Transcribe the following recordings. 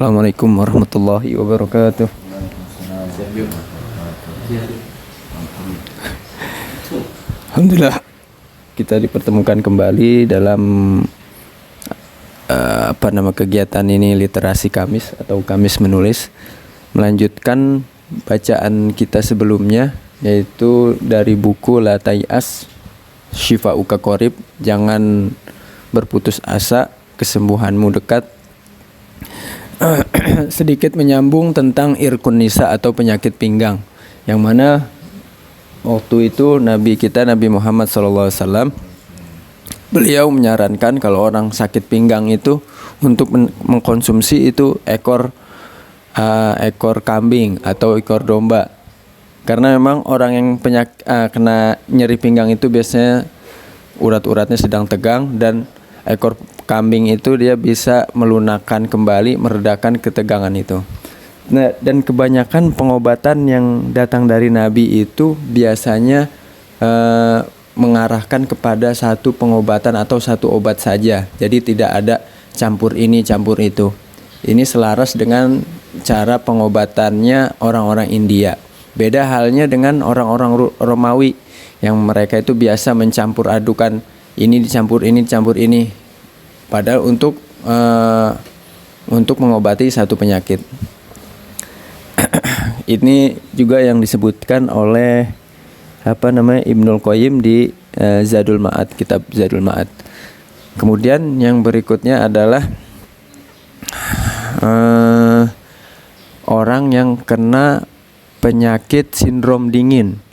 Assalamualaikum warahmatullahi wabarakatuh. Alhamdulillah kita dipertemukan kembali dalam kegiatan ini, literasi Kamis atau Kamis menulis, melanjutkan bacaan kita sebelumnya, yaitu dari buku La Tay'as Syifa'uka Qorib, jangan berputus asa, kesembuhanmu dekat. Sedikit menyambung tentang irkun nisa atau penyakit pinggang, yang mana waktu itu Nabi kita Nabi Muhammad SAW, beliau menyarankan kalau orang sakit pinggang itu untuk mengkonsumsi itu ekor kambing atau ekor domba, karena memang orang yang kena nyeri pinggang itu biasanya urat-uratnya sedang tegang, dan ekor kambing itu dia bisa melunakkan kembali, meredakan ketegangan itu. Nah, dan kebanyakan pengobatan yang datang dari Nabi itu biasanya mengarahkan kepada satu pengobatan atau satu obat saja. Jadi tidak ada campur ini campur itu. Ini selaras dengan cara pengobatannya orang-orang India. Beda halnya dengan orang-orang Romawi yang mereka itu biasa mencampur adukan ini dicampur ini, padahal untuk mengobati satu penyakit. Ini juga yang disebutkan oleh Ibnul Qayyim di Zadul Ma'ad, kitab Zadul Ma'ad. Kemudian yang berikutnya adalah orang yang kena penyakit sindrom dingin.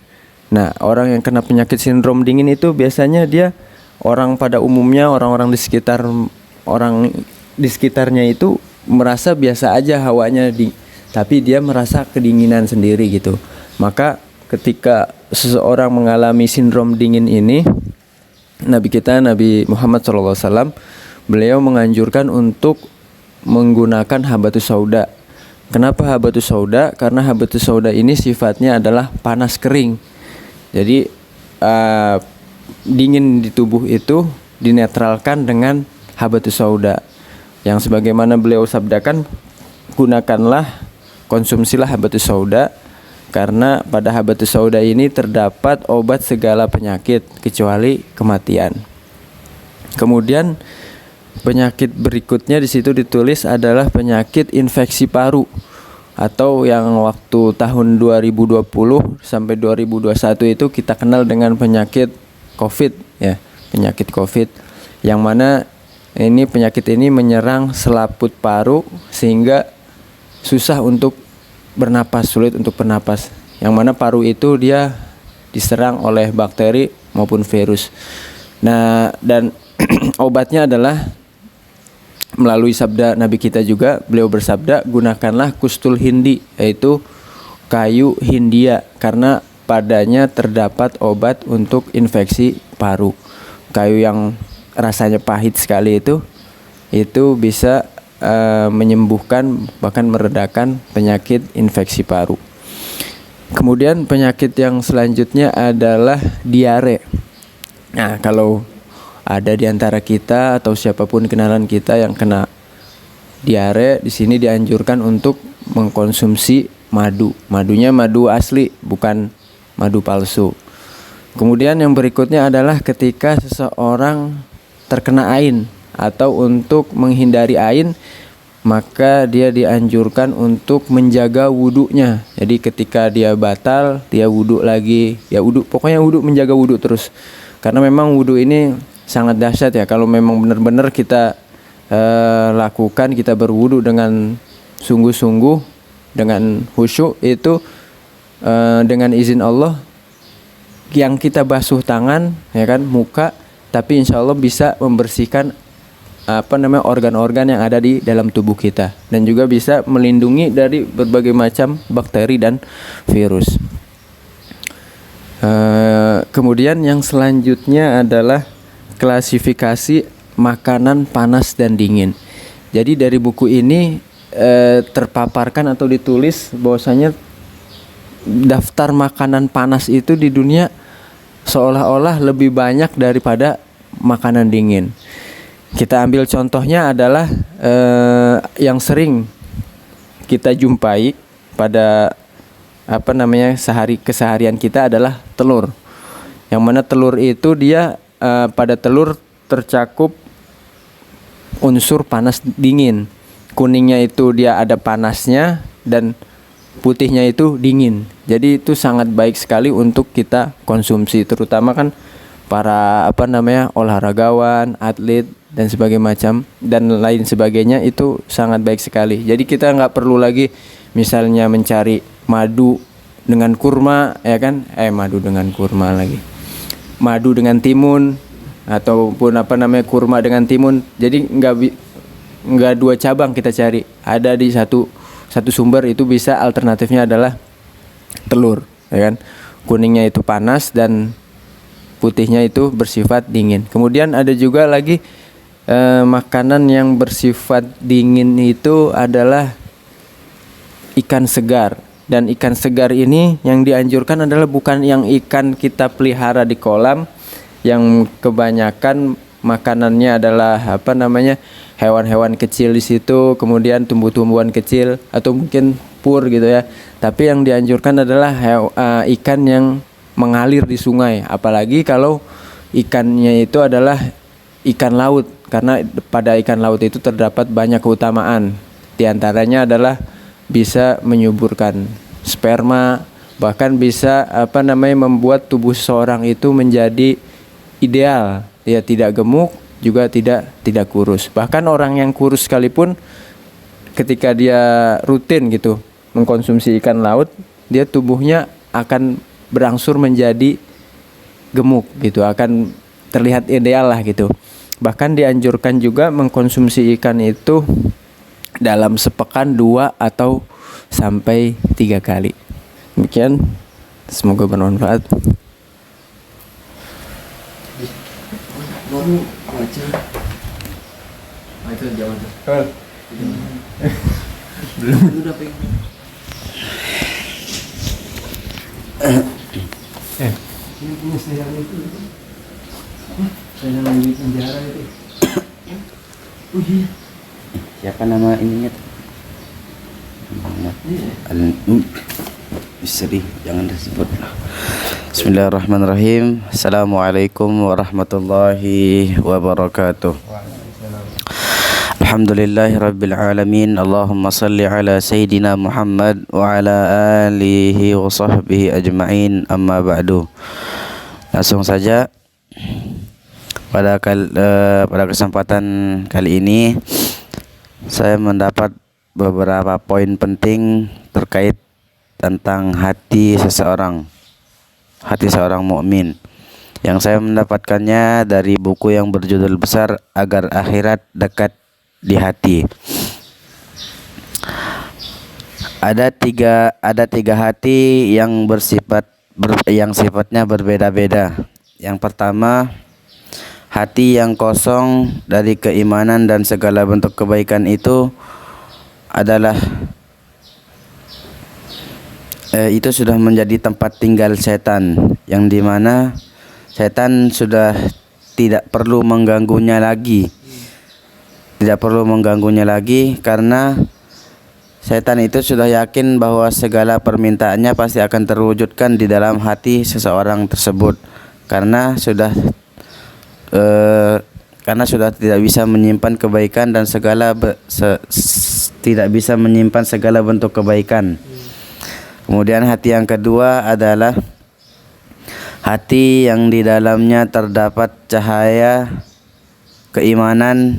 Nah, orang yang kena penyakit sindrom dingin itu biasanya dia orang-orang di sekitarnya itu merasa biasa aja hawanya, tapi dia merasa kedinginan sendiri gitu. Maka ketika seseorang mengalami sindrom dingin ini, Nabi Muhammad SAW, beliau menganjurkan untuk menggunakan habatus sauda. Kenapa habatus sauda? Karena habatus sauda ini sifatnya adalah panas kering. Jadi dingin di tubuh itu dinetralkan dengan habatus sauda, yang sebagaimana beliau sabdakan, konsumsilah habatus sauda, karena pada habatus sauda ini terdapat obat segala penyakit kecuali kematian. Kemudian penyakit berikutnya di situ ditulis adalah penyakit infeksi paru, atau yang waktu tahun 2020 sampai 2021 itu kita kenal dengan penyakit COVID ya, penyakit COVID, yang mana penyakit ini menyerang selaput paru sehingga susah untuk bernapas, sulit untuk bernapas. Yang mana paru itu dia diserang oleh bakteri maupun virus. Nah, dan obatnya adalah melalui sabda Nabi kita juga, beliau bersabda, gunakanlah kustul hindi, yaitu kayu Hindia, karena padanya terdapat obat untuk infeksi paru. Kayu yang rasanya pahit sekali itu bisa menyembuhkan, bahkan meredakan penyakit infeksi paru. Kemudian penyakit yang selanjutnya adalah diare. Nah, kalau ada di antara kita atau siapapun kenalan kita yang kena diare, di sini dianjurkan untuk mengkonsumsi madu. Madunya madu asli, bukan madu palsu. Kemudian yang berikutnya adalah ketika seseorang terkena ain atau untuk menghindari ain, maka dia dianjurkan untuk menjaga wudunya. Jadi ketika dia batal, dia wudu lagi, pokoknya menjaga wudu terus. Karena memang wudu ini sangat dahsyat ya, kalau memang benar-benar kita lakukan, kita berwudu dengan sungguh-sungguh, dengan khusyuk, itu dengan izin Allah, yang kita basuh tangan ya kan, muka, tapi insya Allah bisa membersihkan organ-organ yang ada di dalam tubuh kita, dan juga bisa melindungi dari berbagai macam bakteri dan virus. Kemudian yang selanjutnya adalah klasifikasi makanan panas dan dingin. Jadi dari buku ini terpaparkan atau ditulis bahwasanya daftar makanan panas itu di dunia seolah-olah lebih banyak daripada makanan dingin. Kita ambil contohnya adalah yang sering kita jumpai pada keseharian kita adalah telur. Yang mana telur itu dia pada telur tercakup unsur panas dingin. Kuningnya itu dia ada panasnya dan putihnya itu dingin. Jadi itu sangat baik sekali untuk kita konsumsi, terutama kan para olahragawan, atlet dan lain sebagainya, itu sangat baik sekali. Jadi kita nggak perlu lagi misalnya mencari madu dengan kurma, ya kan? Madu dengan timun ataupun kurma dengan timun. Jadi nggak dua cabang kita cari, ada di satu sumber. Itu bisa alternatifnya adalah telur, ya kan? Kuningnya itu panas dan putihnya itu bersifat dingin. Kemudian ada juga lagi makanan yang bersifat dingin itu adalah ikan segar. Dan ikan segar ini yang dianjurkan adalah bukan yang ikan kita pelihara di kolam, yang kebanyakan makanannya adalah hewan-hewan kecil di situ, kemudian tumbuh-tumbuhan kecil atau mungkin pur gitu ya. Tapi yang dianjurkan adalah ikan yang mengalir di sungai, apalagi kalau ikannya itu adalah ikan laut, karena pada ikan laut itu terdapat banyak keutamaan. Di antaranya adalah bisa menyuburkan sperma, bahkan bisa membuat tubuh seseorang itu menjadi ideal. Dia tidak gemuk, juga tidak kurus. Bahkan orang yang kurus sekalipun ketika dia rutin gitu mengkonsumsi ikan laut, dia tubuhnya akan berangsur menjadi gemuk gitu, akan terlihat ideal lah gitu. Bahkan dianjurkan juga mengkonsumsi ikan itu dalam sepekan 2 atau sampai 3 kali. Demikian, semoga bermanfaat. Belum udah pengen. Ini punya saya itu. Saya lagi penjara itu. Oh iya. Siapa nama ininya? Istri, jangan disebut. Bismillahirrahmanirrahim. Assalamualaikum warahmatullahi wabarakatuh. Alhamdulillahirabbil alamin. Allahumma salli ala sayyidina Muhammad wa ala alihi wa sahbihi ajma'in. Amma ba'du. Langsung saja pada kesempatan kali ini saya mendapat beberapa poin penting terkait tentang hati seorang mukmin, yang saya mendapatkannya dari buku yang berjudul besar Agar Akhirat Dekat di Hati. Ada tiga hati yang sifatnya berbeda-beda. Yang pertama, hati yang kosong dari keimanan dan segala bentuk kebaikan itu adalah itu sudah menjadi tempat tinggal setan, yang dimana setan sudah tidak perlu mengganggunya lagi. Karena setan itu sudah yakin bahwa segala permintaannya pasti akan terwujudkan di dalam hati seseorang tersebut, karena sudah tidak bisa menyimpan kebaikan dan tidak bisa menyimpan segala bentuk kebaikan. Kemudian hati yang kedua adalah hati yang di dalamnya terdapat cahaya keimanan,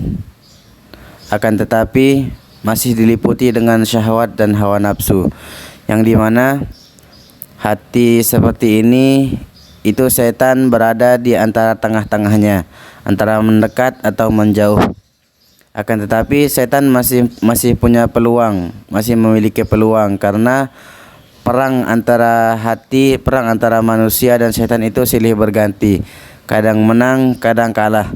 akan tetapi masih diliputi dengan syahwat dan hawa nafsu, yang dimana hati seperti ini itu setan berada di antara tengah-tengahnya, antara mendekat atau menjauh. Akan tetapi setan masih memiliki peluang, karena perang antara manusia dan setan itu silih berganti, kadang menang, kadang kalah.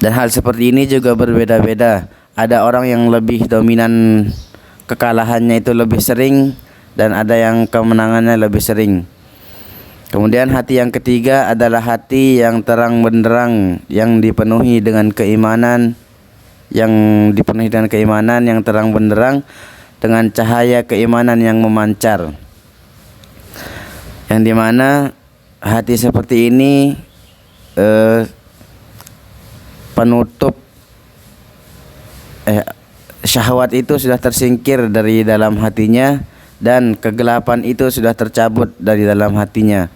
Dan hal seperti ini juga berbeda-beda. Ada orang yang lebih dominan, kekalahannya itu lebih sering, dan ada yang kemenangannya lebih sering. Kemudian hati yang ketiga adalah hati yang terang benderang, yang dipenuhi dengan keimanan, yang dipenuhi dengan keimanan yang terang benderang dengan cahaya keimanan yang memancar, yang dimana hati seperti ini penutup syahwat itu sudah tersingkir dari dalam hatinya dan kegelapan itu sudah tercabut dari dalam hatinya.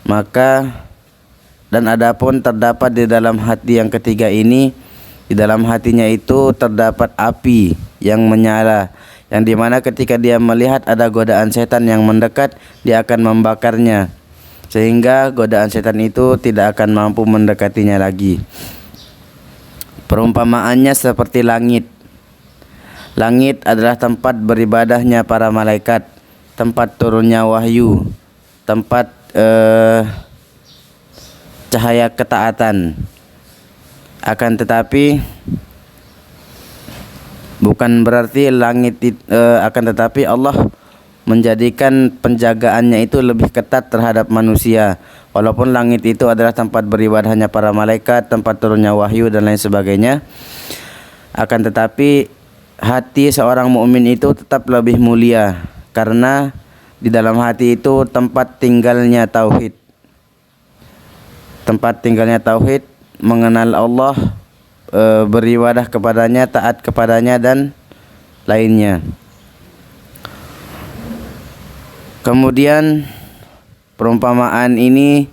Maka dan adapun terdapat di dalam hati yang ketiga ini, di dalam hatinya itu terdapat api yang menyala, yang dimana ketika dia melihat ada godaan setan yang mendekat, dia akan membakarnya, sehingga godaan setan itu tidak akan mampu mendekatinya lagi. Perumpamaannya seperti langit. Langit adalah tempat beribadahnya para malaikat, tempat turunnya wahyu, tempat cahaya ketaatan. Akan tetapi bukan berarti akan tetapi Allah menjadikan penjagaannya itu lebih ketat terhadap manusia. Walaupun langit itu adalah tempat beribadahnya para malaikat, tempat turunnya wahyu dan lain sebagainya, akan tetapi hati seorang mukmin itu tetap lebih mulia, karena di dalam hati itu tempat tinggalnya tauhid. Tempat tinggalnya tauhid, mengenal Allah, beribadah kepadanya, taat kepadanya dan lainnya. Kemudian perumpamaan ini,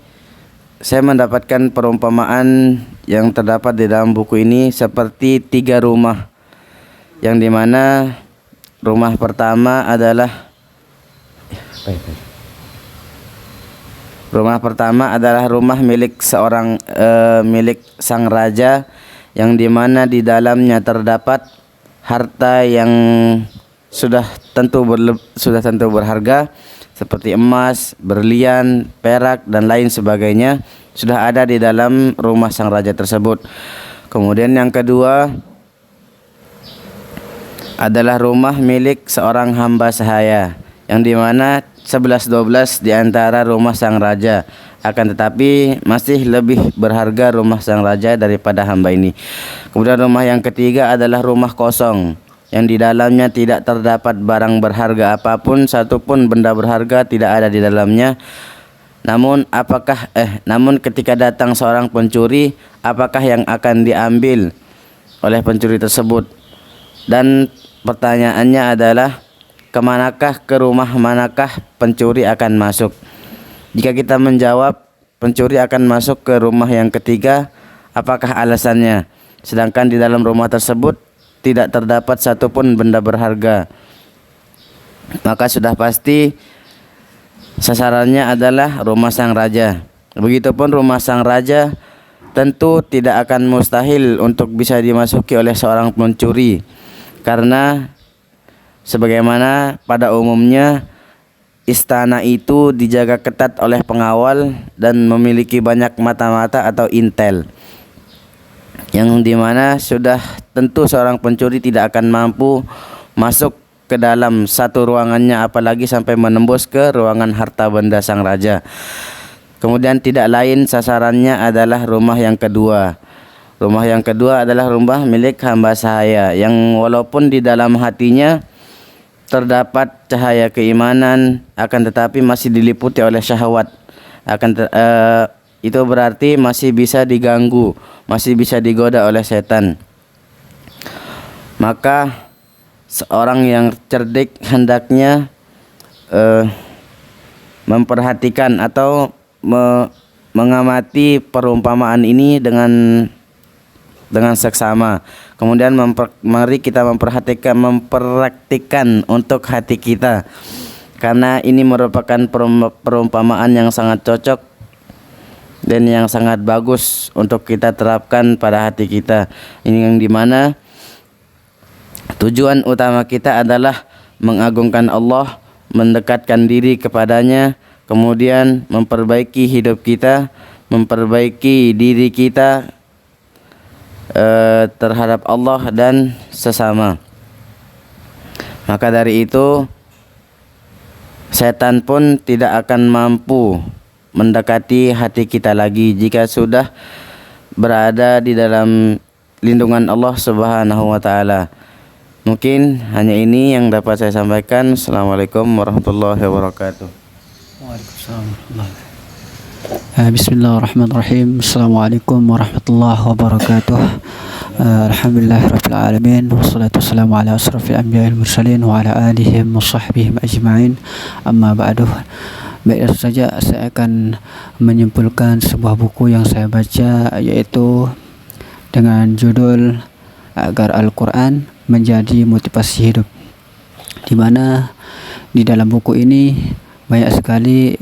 saya mendapatkan perumpamaan yang terdapat di dalam buku ini seperti 3 rumah, yang dimana rumah pertama adalah rumah milik milik sang raja, yang dimana di dalamnya terdapat harta yang sudah tentu berharga seperti emas, berlian, perak dan lain sebagainya sudah ada di dalam rumah sang raja tersebut. Kemudian yang kedua adalah rumah milik seorang hamba sahaya, yang dimana 11-12 di antara rumah sang raja, akan tetapi masih lebih berharga rumah sang raja daripada hamba ini. Kemudian rumah yang ketiga adalah rumah kosong, yang di dalamnya tidak terdapat barang berharga apapun, satupun benda berharga tidak ada di dalamnya. Namun ketika datang seorang pencuri, apakah yang akan diambil oleh pencuri tersebut? Dan pertanyaannya adalah, ke rumah manakah pencuri akan masuk? Jika kita menjawab pencuri akan masuk ke rumah yang ketiga, apakah alasannya? Sedangkan di dalam rumah tersebut tidak terdapat satupun benda berharga, maka sudah pasti sasarannya adalah rumah sang raja. Begitupun rumah sang raja tentu tidak akan mustahil untuk bisa dimasuki oleh seorang pencuri, karena sebagaimana pada umumnya istana itu dijaga ketat oleh pengawal dan memiliki banyak mata-mata atau intel, yang dimana sudah tentu seorang pencuri tidak akan mampu masuk ke dalam satu ruangannya, apalagi sampai menembus ke ruangan harta benda sang raja. Kemudian tidak lain sasarannya adalah rumah yang kedua. Rumah yang kedua adalah rumah milik hamba sahaya, yang walaupun di dalam hatinya terdapat cahaya keimanan, akan tetapi masih diliputi oleh syahwat. Itu berarti masih bisa diganggu, masih bisa digoda oleh setan. Maka seorang yang cerdik hendaknya memperhatikan atau mengamati perumpamaan ini dengan seksama. Kemudian mari kita mempraktikkan untuk hati kita, karena ini merupakan perumpamaan yang sangat cocok dan yang sangat bagus untuk kita terapkan pada hati kita. Ini yang dimana tujuan utama kita adalah mengagungkan Allah, mendekatkan diri kepadanya, kemudian memperbaiki hidup kita, memperbaiki diri kita terhadap Allah dan sesama. Maka dari itu setan pun tidak akan mampu mendekati hati kita lagi jika sudah berada di dalam lindungan Allah Subhanahu wa taala. Mungkin hanya ini yang dapat saya sampaikan. Assalamualaikum warahmatullahi wabarakatuh. Waalaikumsalam warahmatullahi wabarakatuh. Bismillahirrahmanirrahim. Assalamualaikum warahmatullahi wabarakatuh. Alhamdulillahirabbil alamin wassalatu wassalamu ala asrofil anbiya'il mursalin wa ala alihim wa sahbihim ajma'in. Amma ba'du. Baik, saja saya akan menyimpulkan sebuah buku yang saya baca, yaitu dengan judul Agar Al-Quran Menjadi Motivasi Hidup, di mana di dalam buku ini banyak sekali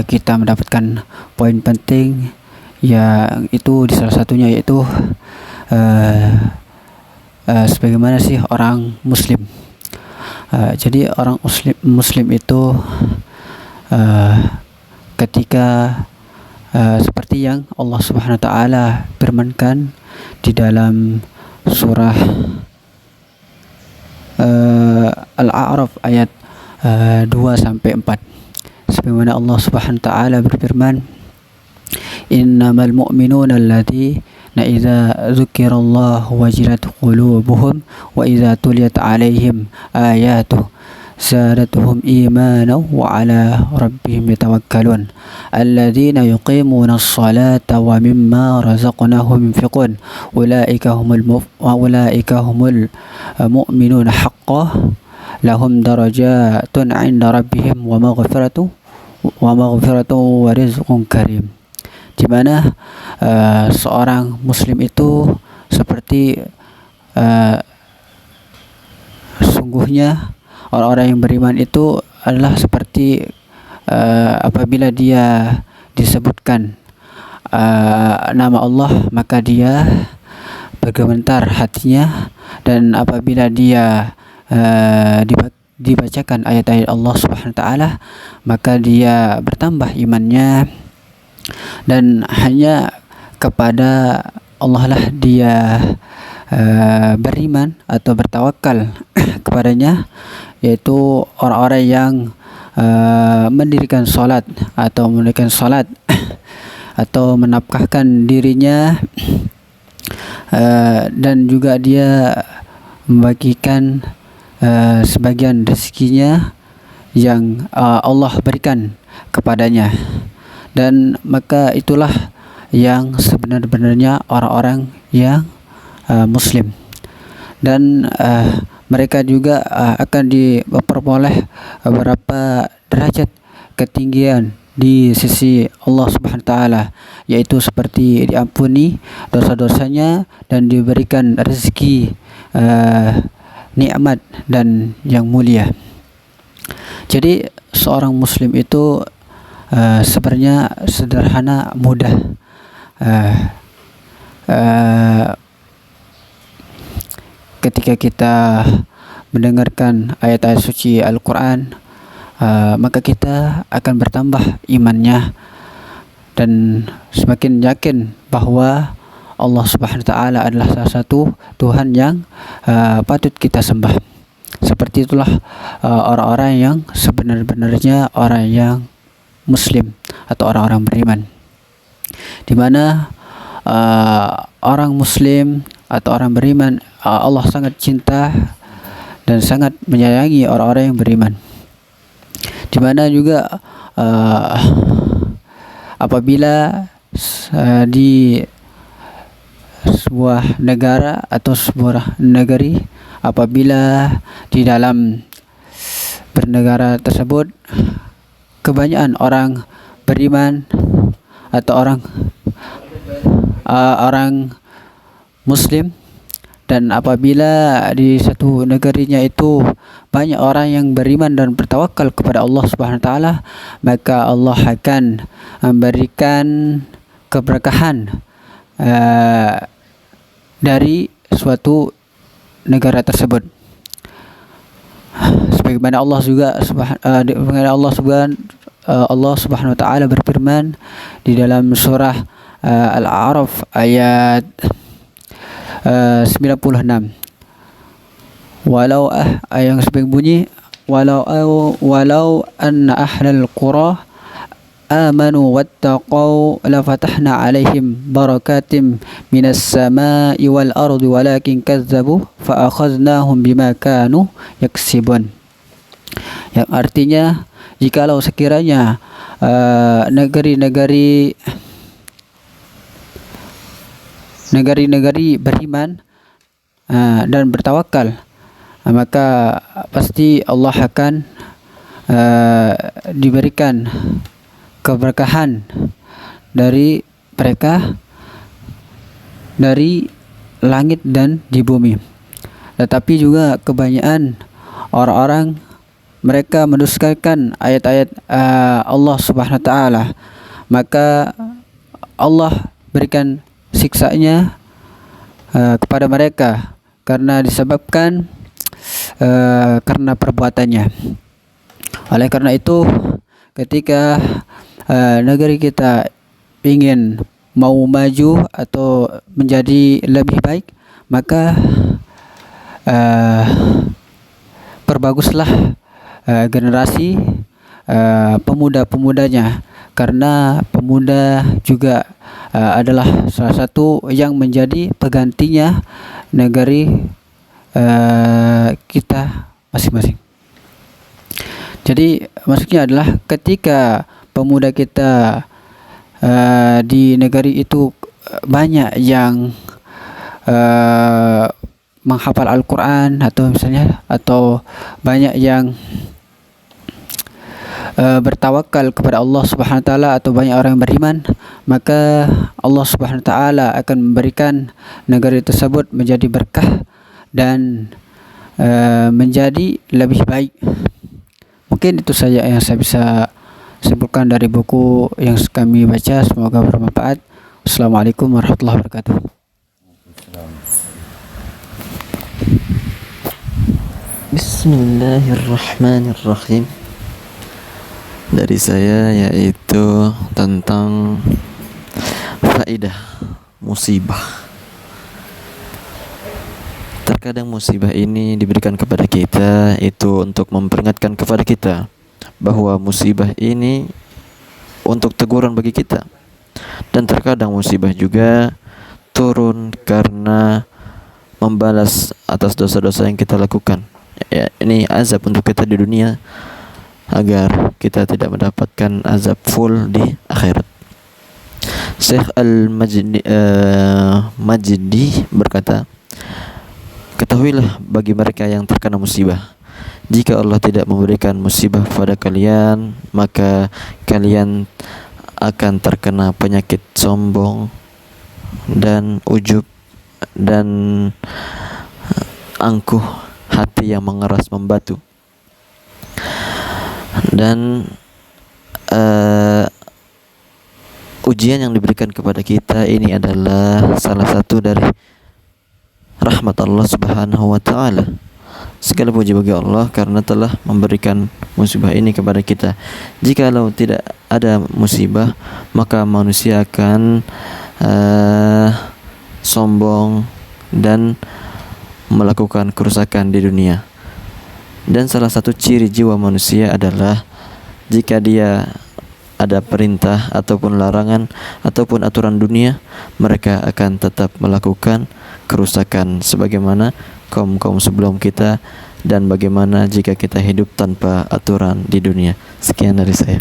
kita mendapatkan poin penting, yang itu di salah satunya yaitu sebagaimana sih orang muslim. Jadi orang muslim itu ketika seperti yang Allah Subhanahu wa taala firmankan di dalam surah Al-A'raf ayat 2 sampai 4. Sebagaimana Allah Subhanahu wa taala berfirman, "Innamal mu'minuna alladzina idza dzukirallahu wajilat qulubuhum wa idza tuliyat 'alaihim ayatuhu زادتهم إيمانا وعلى ربهم يتوكلون الذين يقيمون الصلاة ومما رزقناهم ينفقون أولئك هم المؤمنون حقا لهم درجات عند ربهم ومغفرة ورزق كريم. Di mana seorang muslim itu seperti sungguhnya orang-orang yang beriman itu adalah seperti apabila dia disebutkan nama Allah, maka dia bergemetar hatinya, dan apabila dia dibacakan ayat-ayat Allah Subhanahu wa taala, maka dia bertambah imannya, dan hanya kepada Allah lah dia beriman atau bertawakal kepadanya, yaitu orang-orang yang mendirikan salat atau menunaikan salat atau menafkahkan dirinya, dan juga dia membagikan sebagian rezekinya yang Allah berikan kepadanya. Dan maka itulah yang sebenar-benarnya orang-orang yang muslim. Dan mereka juga akan diperoleh beberapa derajat ketinggian di sisi Allah Subhanahu wa taala, yaitu seperti diampuni dosa-dosanya dan diberikan rezeki nikmat dan yang mulia. Jadi seorang muslim itu sebenarnya sederhana, mudah. Ketika kita mendengarkan ayat-ayat suci Al-Quran, maka kita akan bertambah imannya dan semakin yakin bahwa Allah Subhanahu wa taala adalah salah satu Tuhan yang patut kita sembah. Seperti itulah orang-orang yang sebenar-benarnya orang yang muslim atau orang-orang beriman, di mana orang muslim atau orang beriman, Allah sangat cinta dan sangat menyayangi orang-orang yang beriman. Di mana juga apabila di sebuah negara atau sebuah negeri, apabila di dalam bernegara tersebut kebanyakan orang beriman atau orang muslim, dan apabila di satu negerinya itu banyak orang yang beriman dan bertawakal kepada Allah Subhanahu wa taala, maka Allah akan memberikan keberkahan dari suatu negara tersebut. Sebagaimana Allah Subhanahu wa taala berfirman di dalam surah Al-A'raf ayat 96. Walau yang sebagai bunyi, walau anna ahlal qura آمنوا واتقوا لفتحنا عليهم بركات من السماء والأرض ولكن كذبوا فأخذناهم بما كانوا يكسبون. Yang artinya, jikalau sekiranya negeri-negeri beriman dan bertawakal, maka pasti Allah akan diberikan keberkahan dari mereka dari langit dan di bumi. Tetapi juga kebanyakan orang-orang mereka mendustakan ayat-ayat Allah Subhanahu wa taala, maka Allah berikan siksanya kepada mereka karena disebabkan karena perbuatannya. Oleh karena itu, ketika negeri kita ingin mau maju atau menjadi lebih baik, maka perbaguslah generasi pemuda-pemudanya, karena pemuda juga adalah salah satu yang menjadi penggantinya negeri kita masing-masing. Jadi maksudnya adalah ketika pemuda kita di negeri itu banyak yang menghafal Al-Quran atau banyak yang bertawakal kepada Allah Subhanahu wa taala atau banyak orang yang beriman, maka Allah Subhanahu wa taala akan memberikan negeri tersebut menjadi berkah dan menjadi lebih baik. Mungkin itu saja yang saya bisa simpulkan dari buku yang kami baca. Semoga bermanfaat. Wassalamualaikum warahmatullahi wabarakatuh. Bismillahirrahmanirrahim. Dari saya yaitu tentang faedah musibah. Terkadang musibah ini diberikan kepada kita itu untuk memperingatkan kepada kita bahwa musibah ini untuk teguran bagi kita. Dan terkadang musibah juga turun karena membalas atas dosa-dosa yang kita lakukan. Ya, ini azab untuk kita di dunia agar kita tidak mendapatkan azab full di akhirat. Syekh Al-Majdi berkata, ketahuilah bagi mereka yang terkena musibah, jika Allah tidak memberikan musibah pada kalian, maka kalian akan terkena penyakit sombong dan ujub dan angkuh hati yang mengeras membatu. Dan ujian yang diberikan kepada kita ini adalah salah satu dari rahmat Allah Subhanahu wa taala. Segala puji bagi Allah karena telah memberikan musibah ini kepada kita. Jikalau tidak ada musibah, maka manusia akan sombong dan melakukan kerusakan di dunia. Dan salah satu ciri jiwa manusia adalah jika dia ada perintah ataupun larangan ataupun aturan dunia, mereka akan tetap melakukan kerusakan sebagaimana kaum-kaum sebelum kita, dan bagaimana jika kita hidup tanpa aturan di dunia. Sekian dari saya.